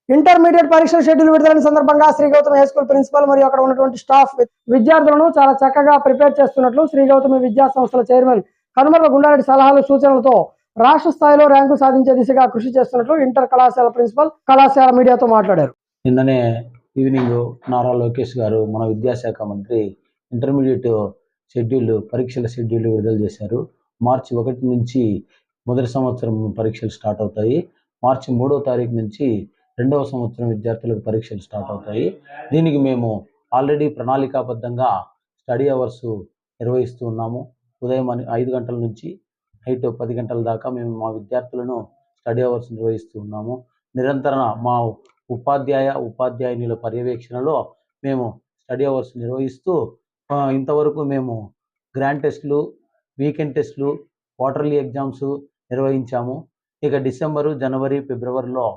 Intermediate పరీక్షల schedule విడుదలైన సందర్భంగా Shri Gautami high school principal మరియు అక్కడ ఉన్నటువంటి స్టాఫ్ విద్యార్థులను చాలా చక్కగా ప్రిపేర్ చేస్తున్నట్లు శ్రీ గౌతమి విద్యా సంస్థల చైర్మన్ కనుమర్ల గుండారెడ్డి సలహాలు సూచనలతో రాష్ట్ర స్థాయిలో ర్యాంకు సాధించే దిశగా కృషి చేస్తున్నట్లు ఇంటర్ కళాశాల ప్రిన్సిపల్ కళాశాల మీడియాతో మాట్లాడారు. నిన్ననే ఈవినింగ్ నారా లోకేష్ గారు మన విద్యాశాఖ మంత్రి ఇంటర్మీడియట్ పరీక్షల షెడ్యూల్ విడుదల చేశారు. మార్చి 1 నుంచి మొదటి సంవత్సరం పరీక్షలు స్టార్ట్ అవుతాయి. మార్చి 3వ తారీఖు నుంచి 2వ సంవత్సరం విద్యార్థులకు పరీక్షలు స్టార్ట్ అవుతాయి. దీనికి మేము ఆల్రెడీ ప్రణాళికాబద్ధంగా స్టడీ అవర్స్ నిర్వహిస్తూ ఉన్నాము. ఉదయం 5 గంటల నుంచి నైట్ 10 గంటల దాకా మేము మా విద్యార్థులను స్టడీ అవర్స్ నిర్వహిస్తూ ఉన్నాము. నిరంతరం మా ఉపాధ్యాయునిల పర్యవేక్షణలో మేము స్టడీ అవర్స్ నిర్వహిస్తూ ఇంతవరకు మేము గ్రాండ్ టెస్టులు, వీకెండ్ టెస్టులు, క్వార్టర్లీ ఎగ్జామ్స్ నిర్వహించాము. ఇక డిసెంబరు, జనవరి, ఫిబ్రవరిలో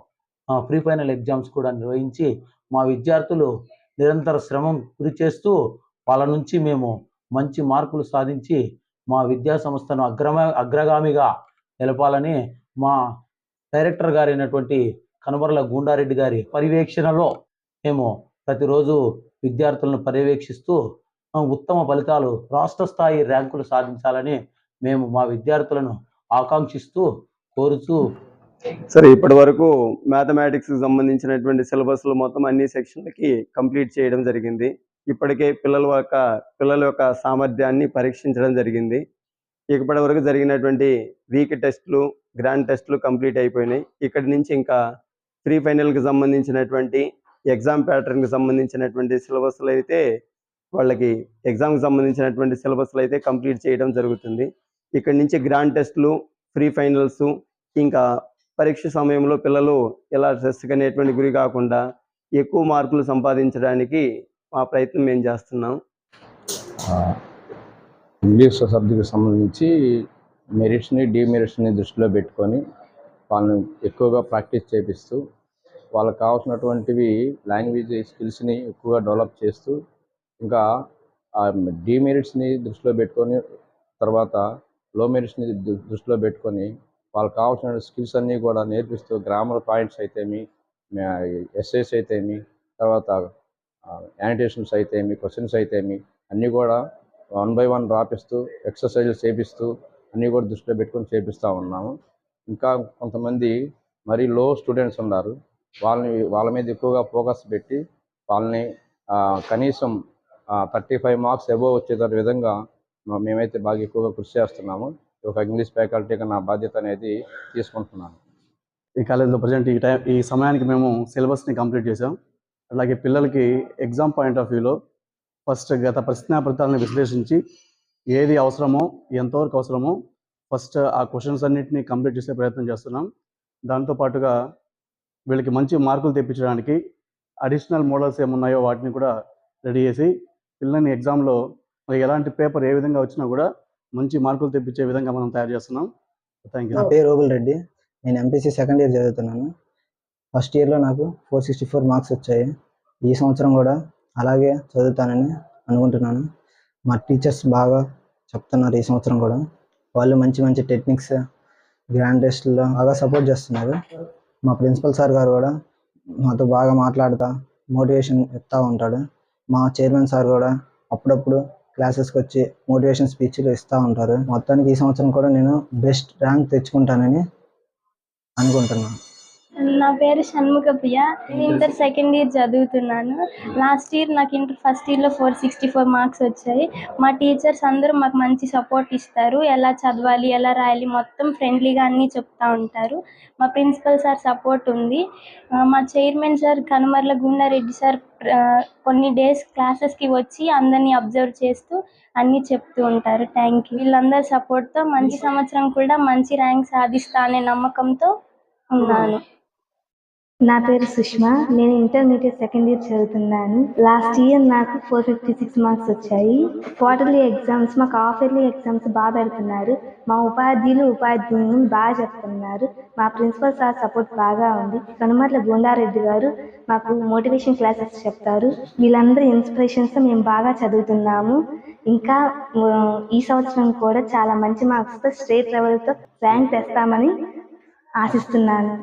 ప్రీ ఫైనల్ ఎగ్జామ్స్ కూడా నిర్వహించి మా విద్యార్థులు నిరంతర శ్రమం కృషి చేస్తూ వాళ్ళ నుంచి మేము మంచి మార్కులు సాధించి మా విద్యా సంస్థను అగ్రగామిగా నిలపాలని మా డైరెక్టర్ గారైనటువంటి కనుమర్ల గుండారెడ్డి గారి పర్యవేక్షణలో మేము ప్రతిరోజు విద్యార్థులను పర్యవేక్షిస్తూ ఉత్తమ ఫలితాలు, రాష్ట్ర స్థాయి ర్యాంకులు సాధించాలని మేము మా విద్యార్థులను ఆకాంక్షిస్తూ కోరుతూ. సరే, ఇప్పటి వరకు మ్యాథమెటిక్స్కి సంబంధించినటువంటి సిలబస్లు మొత్తం అన్ని సెక్షన్లకి కంప్లీట్ చేయడం జరిగింది. ఇప్పటికే పిల్లల యొక్క సామర్థ్యాన్ని పరీక్షించడం జరిగింది. ఇప్పటి వరకు జరిగినటువంటి వీక్ టెస్టులు, గ్రాండ్ టెస్టులు కంప్లీట్ అయిపోయినాయి. ఇక్కడి నుంచి ఇంకా ప్రీ ఫైనల్కి సంబంధించినటువంటి ఎగ్జామ్ ప్యాటర్న్కి సంబంధించినటువంటి సిలబస్లు అయితే వాళ్ళకి ఎగ్జామ్కి సంబంధించినటువంటి సిలబస్లు అయితే కంప్లీట్ చేయడం జరుగుతుంది. ఇక్కడి నుంచి గ్రాండ్ టెస్టులు, ప్రీ ఫైనల్స్, ఇంకా పరీక్ష సమయంలో పిల్లలు ఎలా స్ట్రెస్కి అనేటువంటి గురి కాకుండా ఎక్కువ మార్కులు సంపాదించడానికి మా ప్రయత్నం మేము చేస్తున్నాం. ఇంగ్లీష్ సబ్జెక్ట్కి సంబంధించి మెరిట్స్ని, డిమెరిట్స్ని దృష్టిలో పెట్టుకొని వాళ్ళని ఎక్కువగా ప్రాక్టీస్ చేపిస్తూ వాళ్ళకి కావాల్సినటువంటివి లాంగ్వేజ్ స్కిల్స్ని ఎక్కువగా డెవలప్ చేస్తూ ఇంకా డిమెరిట్స్ని దృష్టిలో పెట్టుకొని తర్వాత లో మెరిట్స్ని దృష్టిలో పెట్టుకొని వాళ్ళకి కావాల్సిన స్కిల్స్ అన్నీ కూడా నేర్పిస్తూ గ్రామర్ పాయింట్స్ అయితేమి, ఎస్ఐస్ అయితేమి, తర్వాత యానిటేషన్స్ అయితేమి, క్వశ్చన్స్ అయితేమి అన్నీ కూడా 1 by 1 రాపిస్తూ ఎక్సర్సైజులు చేపిస్తూ అన్నీ కూడా దృష్టిలో పెట్టుకొని చేపిస్తూ ఉన్నాము. ఇంకా కొంతమంది మరీ లో స్టూడెంట్స్ ఉన్నారు. వాళ్ళ మీద ఎక్కువగా ఫోకస్ పెట్టి వాళ్ళని కనీసం 35 మార్క్స్ అబోవ్ వచ్చే విధంగా మేమైతే బాగా ఎక్కువగా కృషి చేస్తున్నాము. ఒక ఇంగ్లీష్ ఫ్యాకల్టీగా నా బాధ్యత అనేది తీసుకుంటున్నాను. ఈ కాలేజీలో ప్రజెంట్ ఈ సమయానికి మేము సిలబస్ని కంప్లీట్ చేసాం. అలాగే పిల్లలకి ఎగ్జామ్ పాయింట్ ఆఫ్ వ్యూలో ఫస్ట్ గత ప్రశ్నాపత్రాలను విశ్లేషించి ఏది అవసరమో, ఎంతవరకు అవసరమో ఫస్ట్ ఆ క్వశ్చన్స్ అన్నింటినీ కంప్లీట్ చేసే ప్రయత్నం చేస్తున్నాం. దాంతోపాటుగా వీళ్ళకి మంచి మార్కులు తెప్పించడానికి అడిషనల్ మోడల్స్ ఏమున్నాయో వాటిని కూడా రెడీ చేసి పిల్లల్ని ఎగ్జామ్లో ఎలాంటి పేపర్ ఏ విధంగా వచ్చినా కూడా మంచి మార్కులు తెప్పించే విధంగా మనం తయారు చేస్తున్నాం. Thank you. నా పేరు రోబుల్ రెడ్డి. నేను ఎంపీసీ సెకండ్ ఇయర్ చదువుతున్నాను. ఫస్ట్ ఇయర్లో నాకు 464 మార్క్స్ వచ్చాయి. ఈ సంవత్సరం కూడా అలాగే చదువుతానని అనుకుంటున్నాను. మా టీచర్స్ బాగా చెప్తున్నారు. ఈ సంవత్సరం కూడా వాళ్ళు మంచి మంచి టెక్నిక్స్, గ్రాండ్ టెస్ట్లో బాగా సపోర్ట్ చేస్తున్నారు. మా ప్రిన్సిపల్ సార్ గారు కూడా మాతో బాగా మాట్లాడుతూ మోటివేషన్ ఇస్తూ ఉంటాడు. మా చైర్మన్ సార్ కూడా అప్పుడప్పుడు క్లాసెస్కి వచ్చి మోటివేషన్ స్పీచ్లు ఇస్తూ ఉంటారు. మొత్తానికి ఈ సంవత్సరం కూడా నేను బెస్ట్ ర్యాంక్ తెచ్చుకుంటానని అనుకుంటున్నాను. నా పేరు షణ్ముఖ ప్రియ. ఇంటర్ సెకండ్ ఇయర్ చదువుతున్నాను. లాస్ట్ ఇయర్ నాకు ఇంటర్ ఫస్ట్ ఇయర్లో 464 మార్క్స్ వచ్చాయి. మా టీచర్స్ అందరూ మాకు మంచి సపోర్ట్ ఇస్తారు. ఎలా చదవాలి, ఎలా రాయాలి మొత్తం ఫ్రెండ్లీగా అన్నీ చెప్తూ ఉంటారు. మా ప్రిన్సిపల్ సార్ సపోర్ట్ ఉంది. మా chairman sir Kanumarla Gunda Reddy sir కొన్ని డేస్ క్లాసెస్కి వచ్చి అందరినీ అబ్జర్వ్ చేస్తూ అన్నీ చెప్తూ ఉంటారు. Thank you. వీళ్ళందరి సపోర్ట్తో మంచి సంవత్సరం కూడా మంచి ర్యాంక్ సాధిస్తా అనే నమ్మకంతో ఉన్నాను. నా పేరు సుష్మా. నేను ఇంటర్మీడియట్ సెకండ్ ఇయర్ చదువుతున్నాను. లాస్ట్ ఇయర్ నాకు 456 మార్క్స్ వచ్చాయి. క్వార్టర్లీ ఎగ్జామ్స్, మాకు హాఫ్ ఇయర్లీ ఎగ్జామ్స్ బాగా పెడుతున్నారు. మా ఉపాధ్యాయులు బాగా చెప్తున్నారు. మా ప్రిన్సిపల్ సార్ సపోర్ట్ బాగా ఉంది. కనుమర్ల గుండారెడ్డి గారు మాకు మోటివేషన్ క్లాసెస్ చెప్తారు. వీళ్ళందరూ ఇన్స్పిరేషన్స్తో మేము బాగా చదువుతున్నాము. ఇంకా ఈ సంవత్సరం కూడా చాలా మంచి మార్క్స్తో స్టేట్ లెవెల్తో ర్యాంక్ తెస్తామని ఆశిస్తున్నాను.